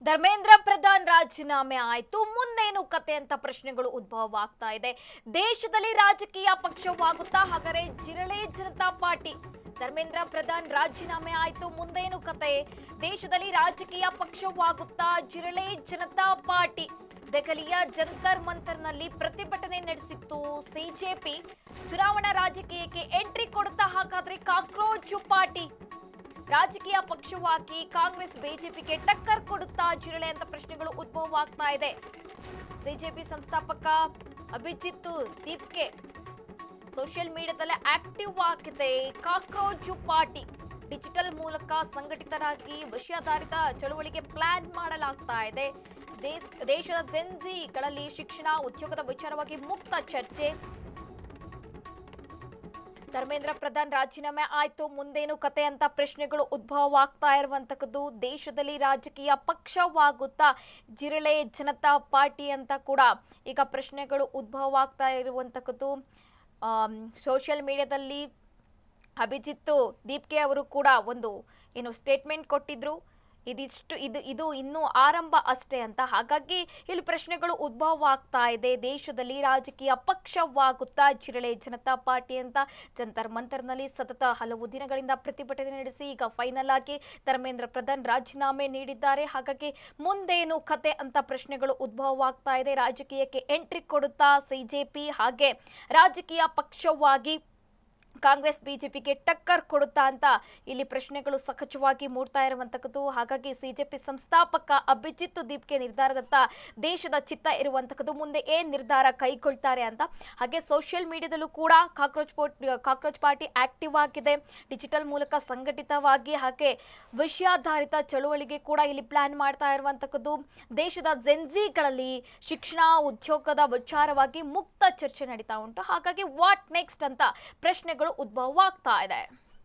ಧರ್ಮೇಂದ್ರ ಪ್ರಧಾನ್ ರಾಜೀನಾಮೆ ಆಯ್ತು, ಮುಂದೇನು ಕತೆ ಅಂತ ಪ್ರಶ್ನೆಗಳು ಉದ್ಭವ ಆಗ್ತಾ ಇದೆ. ದೇಶದಲ್ಲಿ ರಾಜಕೀಯ ಪಕ್ಷವಾಗುತ್ತಾ? ಹಾಗಾದ್ರೆ ಜಿರಳೆ ಜನತಾ ಪಾರ್ಟಿ ಧರ್ಮೇಂದ್ರ ಪ್ರಧಾನ್ ರಾಜೀನಾಮೆ ಆಯ್ತು, ಮುಂದೇನು ಕತೆ? ದೇಶದಲ್ಲಿ ರಾಜಕೀಯ ಪಕ್ಷವಾಗುತ್ತಾ ಜಿರಳೆ ಜನತಾ ಪಾರ್ಟಿ? ದೆಹಲಿಯ ಜಂತರ್ ಮಂತರ್ನಲ್ಲಿ ಪ್ರತಿಭಟನೆ ನಡೆಸಿತ್ತು ಸಿಜೆಪಿ. ಚುನಾವಣಾ ರಾಜಕೀಯಕ್ಕೆ ಎಂಟ್ರಿ ಕೊಡುತ್ತಾ ಹಾಗಾದ್ರೆ ಕಾಕ್ರೋಚ್ ಪಾರ್ಟಿ? ರಾಜಕೀಯ ಪಕ್ಷವಾಗಿ ಕಾಂಗ್ರೆಸ್ ಬಿಜೆಪಿಗೆ ಟಕ್ಕರ್ ಕೊಡುತ್ತಾ ಜಿರಳೆ ಅಂತ ಪ್ರಶ್ನೆಗಳು ಉದ್ಭವ ಆಗ್ತಾ ಇದೆ. ಸಿಜೆಪಿ ಸಂಸ್ಥಾಪಕ ಅಭಿಜಿತ್ ದೀಪ್ಗೆ ಸೋಷಿಯಲ್ ಮೀಡಿಯಾದಲ್ಲಿ ಆಕ್ಟಿವ್ ಆಗಿದೆ ಕಾಕ್ರೋಚ್ ಪಾರ್ಟಿ. ಡಿಜಿಟಲ್ ಮೂಲಕ ಸಂಘಟಿತರಾಗಿ ವಿಷಯಾಧಾರಿತ ಚಳುವಳಿಗೆ ಪ್ಲಾನ್ ಮಾಡಲಾಗ್ತಾ ಇದೆ. ದೇಶದ ಜೆನ್ಜಿಗಳಲ್ಲಿ ಶಿಕ್ಷಣ ಉದ್ಯೋಗದ ವಿಚಾರವಾಗಿ ಮುಕ್ತ ಚರ್ಚೆ. ಧರ್ಮೇಂದ್ರ ಪ್ರಧಾನ್ ರಾಜೀನಾಮೆ ಆಯ್ತು, ಮುಂದೇನು ಕತೆ ಅಂತ ಪ್ರಶ್ನೆಗಳು ಉದ್ಭವ ಆಗ್ತಾ ಇರುವಂತಕ್ಕದ್ದು. ದೇಶದಲ್ಲಿ ರಾಜಕೀಯ ಪಕ್ಷವಾಗುತ್ತಾ ಜಿರಳೆ ಜನತಾ ಪಾರ್ಟಿ ಅಂತ ಕೂಡ ಈಗ ಪ್ರಶ್ನೆಗಳು ಉದ್ಭವ ಆಗ್ತಾ ಇರುವಂತಕ್ಕದ್ದು. ಸೋಷಿಯಲ್ ಮೀಡಿಯಾದಲ್ಲಿ ಅಭಿಜಿತ್ ದೀಪ್ಗೆ ಅವರು ಕೂಡ ಒಂದು ಸ್ಟೇಟ್ಮೆಂಟ್ ಕೊಟ್ಟಿದ್ರು. ಇದು ಇನ್ನೂ ಆರಂಭ ಅಷ್ಟೇ ಅಂತ. ಹಾಗಾಗಿ ಇಲ್ಲಿ ಪ್ರಶ್ನೆಗಳು ಉದ್ಭವ ಆಗ್ತಾ ಇದೆ. ದೇಶದಲ್ಲಿ ರಾಜಕೀಯ ಪಕ್ಷವಾಗುತ್ತಾ ಜಿರಳೆ ಜನತಾ ಪಾರ್ಟಿ ಅಂತ ಜಂತರ್ ಮಂತರ್ನಲ್ಲಿ ಸತತ ಹಲವು ದಿನಗಳಿಂದ ಪ್ರತಿಭಟನೆ ನಡೆಸಿ ಈಗ ಫೈನಲ್ ಆಗಿ ಧರ್ಮೇಂದ್ರ ಪ್ರಧಾನ್ ರಾಜೀನಾಮೆ ನೀಡಿದ್ದಾರೆ. ಹಾಗಾಗಿ ಮುಂದೇನು ಕತೆ ಅಂತ ಪ್ರಶ್ನೆಗಳು ಉದ್ಭವ ಆಗ್ತಾ ಇದೆ. ರಾಜಕೀಯಕ್ಕೆ ಎಂಟ್ರಿ ಕೊಡುತ್ತಾ ಸಿಜೆಪಿ, ಹಾಗೆ ರಾಜಕೀಯ ಪಕ್ಷವಾಗಿ ಕಾಂಗ್ರೆಸ್ ಬಿಜೆಪಿಗೆ ಟಕ್ಕರ್ ಕೊಡುತ್ತಾ ಅಂತ ಇಲ್ಲಿ ಪ್ರಶ್ನೆಗಳು ಸಹಜವಾಗಿ ಮೂಡ್ತಾ ಇರುವಂತಕ್ಕದ್ದು. ಹಾಗಾಗಿ ಸಿಜೆಪಿ ಸಂಸ್ಥಾಪಕ ಅಭಿಜಿತ್ ದೀಪ್ಗೆ ನಿರ್ಧಾರದತ್ತ ದೇಶದ ಚಿತ್ತ ಇರುವಂತಕ್ಕದ್ದು. ಮುಂದೆ ಏನ್ ನಿರ್ಧಾರ ಕೈಗೊಳ್ತಾರೆ ಅಂತ. ಹಾಗೆ ಸೋಷಿಯಲ್ ಮೀಡಿಯಾದಲ್ಲೂ ಕೂಡ ಕಾಕ್ರೋಚ್ ಪಾರ್ಟಿ ಆಕ್ಟಿವ್ ಆಗಿದೆ. ಡಿಜಿಟಲ್ ಮೂಲಕ ಸಂಘಟಿತವಾಗಿ ಹಾಗೆ ವಿಷಯಾಧಾರಿತ ಚಳುವಳಿಗೆ ಕೂಡ ಇಲ್ಲಿ ಪ್ಲಾನ್ ಮಾಡ್ತಾ ಇರುವಂತಕ್ಕದ್ದು. ದೇಶದ ಜೆನ್ಜಿಗಳಲ್ಲಿ ಶಿಕ್ಷಣ ಉದ್ಯೋಗದ ವಿಚಾರವಾಗಿ ಮುಕ್ತ ಚರ್ಚೆ ನಡೀತಾ ಉಂಟು. ಹಾಗಾಗಿ ವಾಟ್ ನೆಕ್ಸ್ಟ್ ಅಂತ ಪ್ರಶ್ನೆಗಳು ಉದ್ಭವ ಆಗ್ತಾ ಇದೆ.